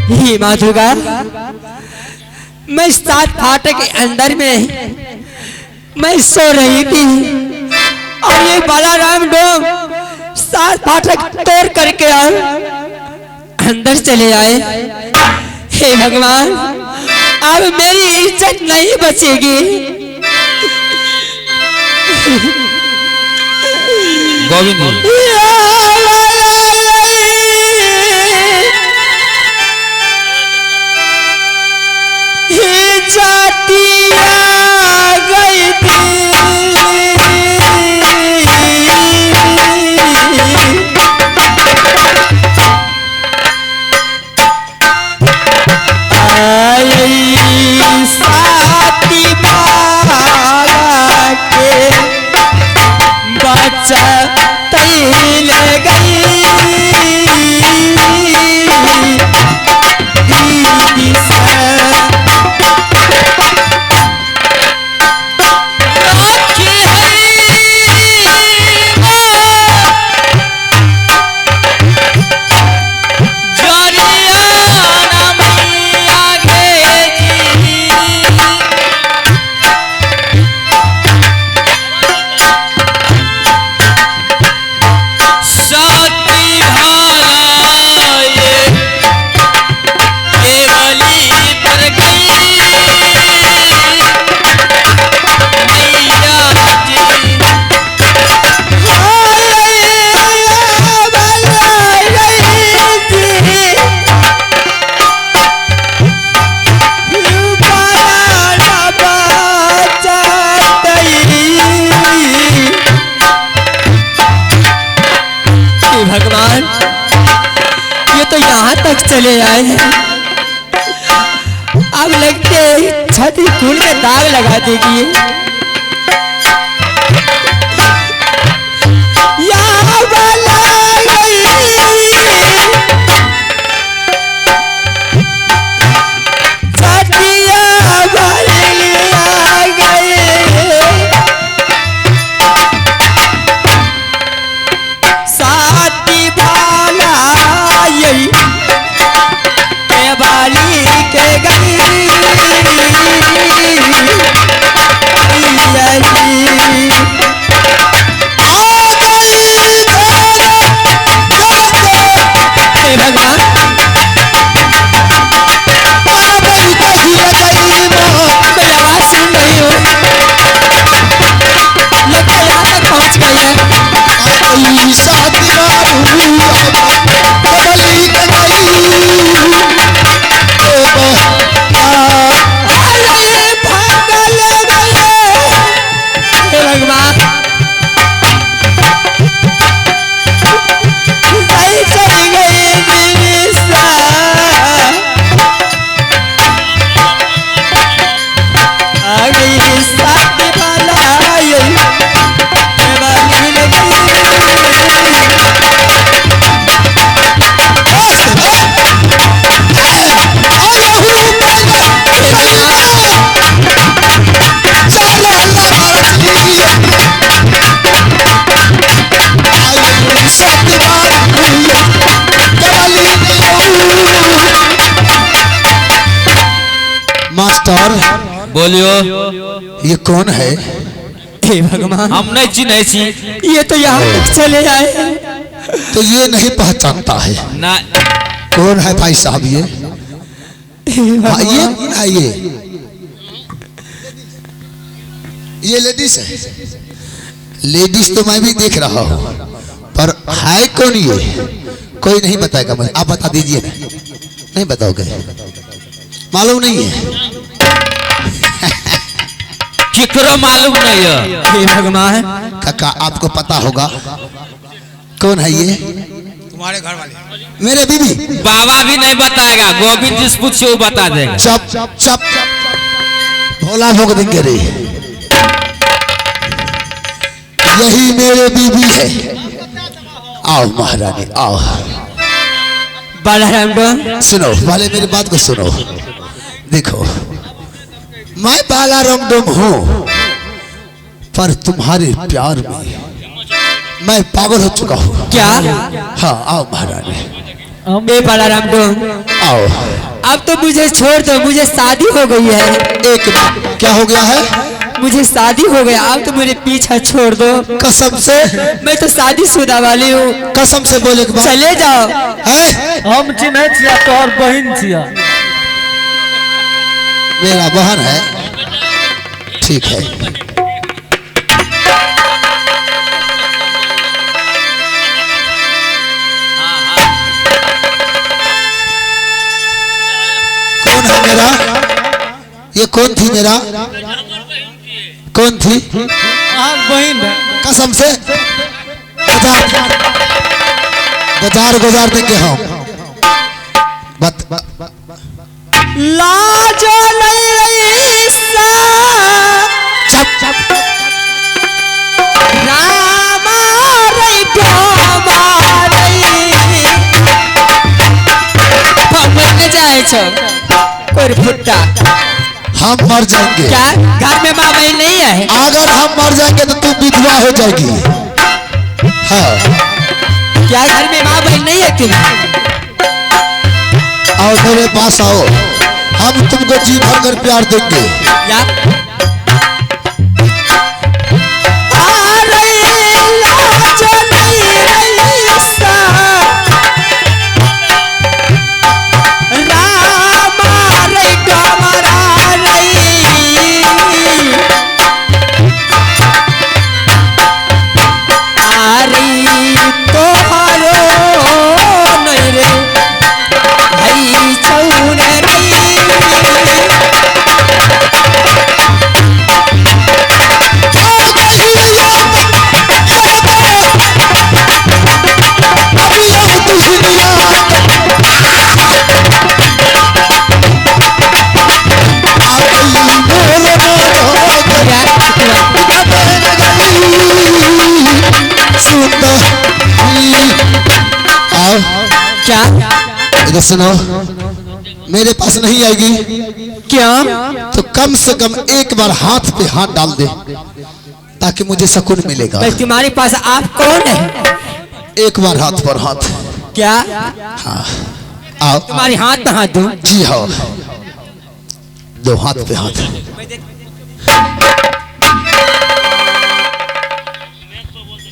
ही माधुगा, मैं 7 फाटक के अंदर में मैं सो रही थी और ये बालाराम डोम 7 फाटक तोड़ करके अंदर चले आए। हे भगवान, अब मेरी इज्जत नहीं बचेगी। गोविंद भगवान, ये तो यहाँ तक चले आए हैं। अब लगते छठी खून में दाग लगा देगी। मास्टर बोलियो, ये कौन है? हे भगवान, हम नहीं चिन्ह छी। ये तो यहाँ तक चले आए। तो ये नहीं पहचानता है ना। कौन है भाई साहब? ये हाँ, ये कौन है? ये लेडीज है। लेडीज तो मैं भी देख रहा हूँ, पर है कौन ये? कोई नहीं बताएगा मुझे। आप बता दीजिए ना। नहीं बताओगे? मालूम नहीं है? किकरो मालूम नहीं है। हे भगवान, काका आपको पता होगा कौन है ये? तुम्हारे घर वाले। मेरे बीबी। बाबा भी नहीं बताएगा, गोविंद जी से पूछिए, वो बता देगा। चप चप चप, भोला भोग देंगे रे। यही मेरे बीबी है। आओ महारानी आओ। बालाराम डोम, सुनो पहले मेरी बात को सुनो। देखो मैं बालाराम डोम हूँ, पर तुम्हारे प्यार में मैं पागल हो चुका हूँ। क्या? हाँ आओ महारानी। ए बलराम डोम, आओ। अब तो मुझे छोड़ दो, मुझे शादी हो गई है। एक मिनट, क्या हो गया है? मुझे शादी हो गया, अब तो मेरे पीछा छोड़ दो। कसम से? मैं तो शादीशुदा वाली हूँ। कसम से बोले एक बार। चले जाओ। है? हम चिन्ह छिया तोहर बहन छिया। मेरा बहन है, ठीक है। कौन है मेरा? ये कौन थी मेरा? कौन थी? बहन है। कसम से? बाजार गुजार देंगे हम। लाजो नहीं रही सा रामा रही डोमा रही पकड़ने जाए छो कोई फुट्टा। हम मर जाएंगे। क्या घर में माँ बहन नहीं है? अगर हम मर जाएंगे तो तू विधवा हो जाएगी। हाँ। क्या घर में माँ बहन नहीं है तुम? आओ मेरे पास आओ, हम तुमको जी भर कर प्यार देंगे। क्या? इधर सुनो, मेरे पास नहीं आएगी क्या? तो कम से कम एक बार हाथ पे हाथ डाल दे ताकि मुझे सुकून मिलेगा। तुम्हारे पास आप कौन है? एक बार हाथ पर हाथ। क्या? हाँ, आओ। तुम्हारे हाथ पे हाथ दूं? जी हाँ, दो हाथ पे हाथ।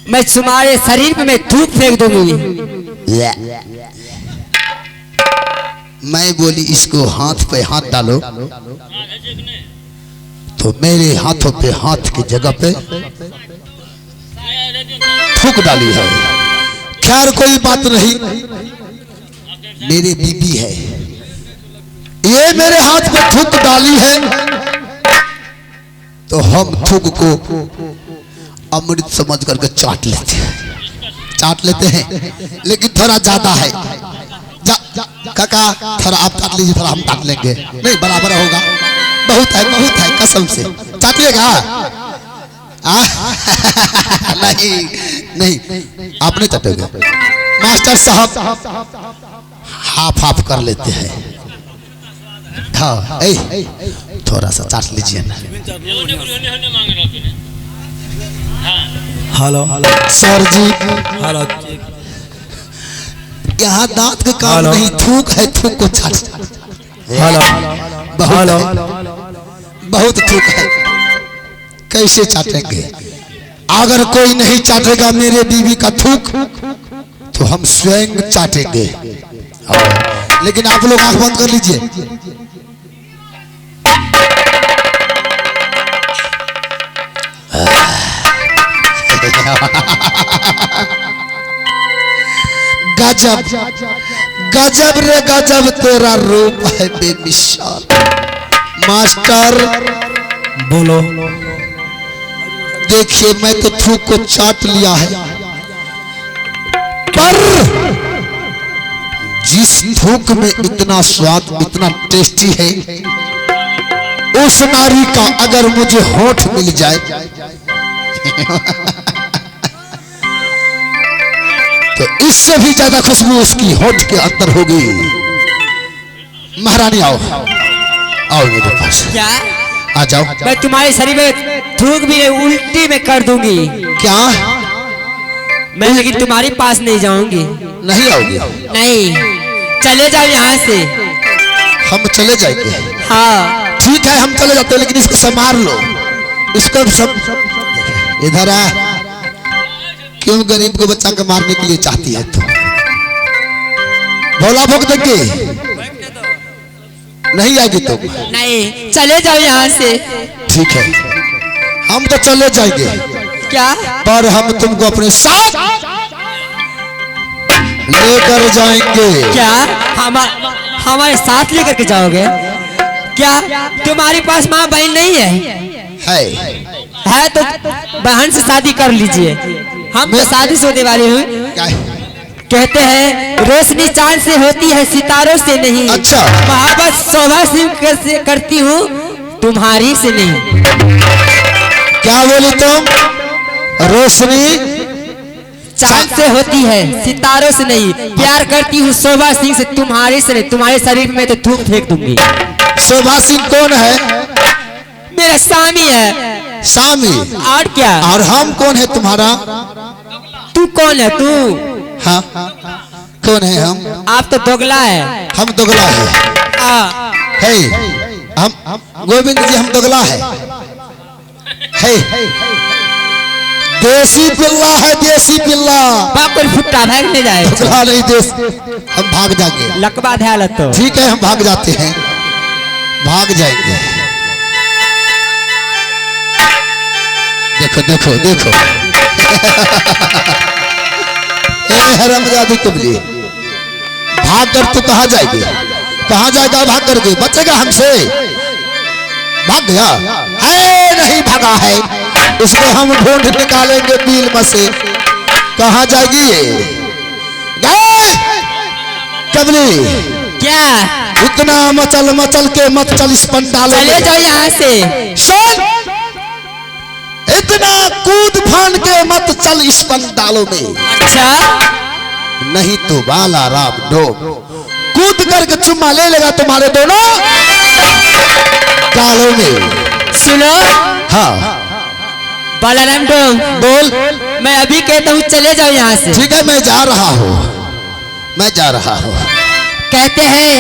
मैं तुम्हारे शरीर पे मैं थूक फेंक दूंगी। मैं बोली इसको हाथ पे हाथ डालो, तो मेरे हाथों पे हाथ की जगह पे थूक डाली है। खैर कोई बात नहीं, मेरी बीबी है, ये मेरे हाथ पे थूक डाली है तो हम थूक को अमृत समझ करके चाट लेते हैं, लेकिन थोड़ा ज्यादा है। काका थोड़ा आप काट लीजिए, थोड़ा हम काट लेंगे। नहीं बराबर होगा, बहुत है कसम से। चाटिएगा? नहीं आप नहीं चाटोगे। मास्टर साहब हाफ कर लेते हैं। हाँ, थोड़ा सा चाट लीजिए ना। हेलो सर जी, हेलो। यहाँ दांत का काम नहीं, थूक है, थूक को चाट। हेलो बहुत थूक है, कैसे चाटेंगे? अगर कोई नहीं चाटेगा मेरे बीवी का थूक तो हम स्वयं चाटेंगे। लेकिन आप लोग आंख बंद कर लीजिए। गजब गजब रे गजब तेरा रूप है बेमिसाल। मास्टर बोलो। देखिए मैं तो थूक को चाट लिया है, पर जिस थूक में इतना स्वाद, इतना टेस्टी है, उस नारी का अगर मुझे होठ मिल जाए तो इससे भी ज्यादा खुशबू उसकी होठ के अंदर होगी। महारानी आओ, आओ मेरे पास। क्या? आ जाओ। मैं तुम्हारे शरीर में थूक भी उल्टी में कर दूंगी। क्या? मैं लेकिन तुम्हारे पास नहीं जाऊंगी। नहीं आओगी? नहीं। चले जाओ यहाँ से। हम चले जाएंगे। हाँ ठीक है हम चले जाते हैं, लेकिन इसको संभाल लो, इसको सब इधर आ। क्यों गरीब को बच्चा को मारने के लिए चाहती है तू? भोला भोग देंगे नहीं आएगी तुम? नहीं, चले जाओ यहाँ से। ठीक है हम तो चले जाएंगे, क्या? पर हम तुमको अपने साथ लेकर जाएंगे। क्या हमारे साथ लेकर के जाओगे? क्या तुम्हारे पास माँ बहन नहीं है? है तो बहन से शादी कर लीजिए। हम तो शादी होने वाले हूँ। कहते हैं रोशनी चांद से होती है सितारों से नहीं। अच्छा। मोहब्बत शोभा से करती हूँ तुम्हारी से नहीं। क्या बोली तुम? रोशनी चांद से होती है सितारों से नहीं। प्यार करती हूँ शोभा सिंह से तुम्हारे से नहीं। तुम्हारे शरीर में तो थूक फेंक दूंगी। शोभा सिंह कौन है? मेरा स्वामी है। स्वामी? और क्या? और हम कौन है तुम्हारा? तू कौन है? तू? हाँ कौन है हम? आप तो दोगला है। हम दोगला है? हम गोविंद जी हम दोगला है? देसी पिल्ला है, देसी पिल्ला। बापर फुट्टा भागने जाए। दोगला नहीं देश, हम भाग जाएंगे। लकबा ध्यान तो ठीक है हम भाग जाते हैं, भाग जाएंगे। देखो देखो देखो हरामजादी कुबली, भाग कर तू कहाँ जाएगी? कहाँ जाएगा भाग करके? बचेगा हमसे? भाग गया है? नहीं भागा है, इसको हम ढूंढ निकालेंगे बिल में से। कहाँ जाएगी ये? कबली क्या? इतना मचल मचल के मत चल इस पंडालों में। चले जाओ यहाँ से। सुन, इतना कूद फान के मत चल इस पंडालों में। अच्छा। नहीं तो बाला राम डोम कूद करके चुम्मा ले लेगा तुम्हारे दोनों गालों में। सुनो। हाँ बालाराम डोम बोल। मैं अभी कहता हूँ चले जाओ यहाँ से। ठीक है मैं जा रहा हूँ, मैं जा रहा हूँ। कहते हैं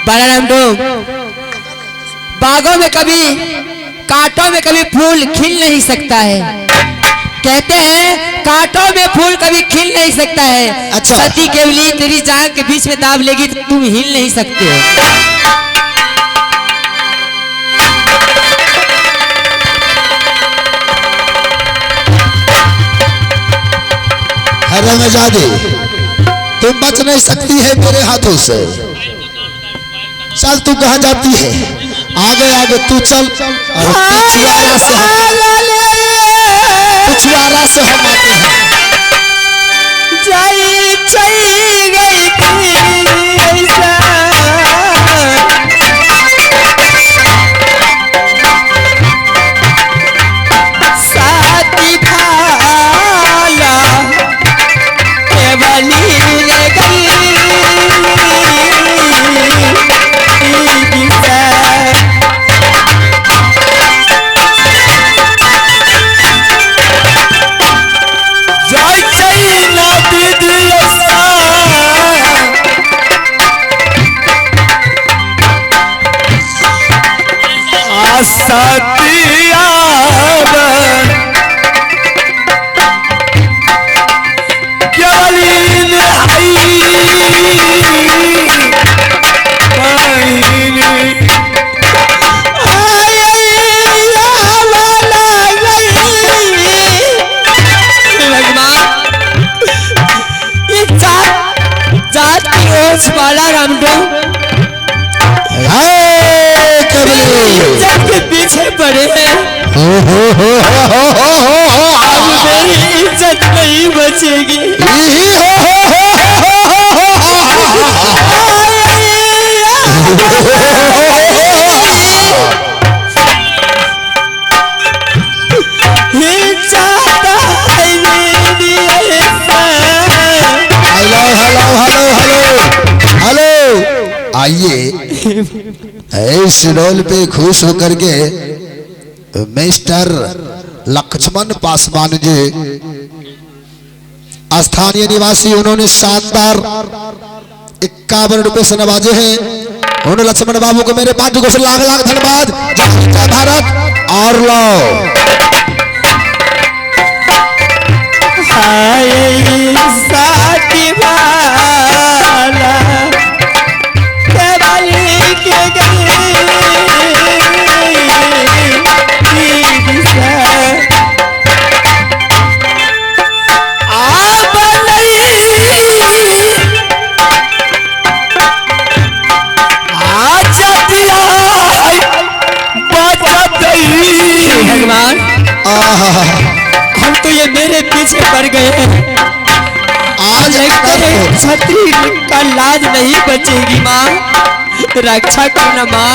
बालाराम डोम बागों में कभी कांटों में कभी फूल खिल नहीं सकता है। कहते हैं कांटों में फूल कभी खिल नहीं सकता है। अच्छा। सती केवली तेरी जान के बीच में दाब लेगी तो तुम हिल नहीं सकते हो। हरामजादी तुम बच नहीं सकती है मेरे हाथों से। चल तू कहाँ जाती है? आगे आगे तू चल और पिछवाड़ा से हम आते हैं। चली गई थी साथी भाला केवली ले गई। बालाराम डोम के पीछे पड़े हैं। अब मेरी इज्जत नहीं बचेगी। आइए इस रोल पे खुश होकर के मिस्टर लक्ष्मण पासवान जी स्थानीय निवासी, उन्होंने शानदार 51 रुपए से नवाजे हैं उन लक्ष्मण बाबू को मेरे पांच को से लाख लाख धन्यवाद। जय भारत और लो साथी वाला केवली के गई भगवान हम तो ये मेरे पीछे पड़ गए हैं। आज छतरी का लाज नहीं बचेगी माँ, रक्षा करना माँ।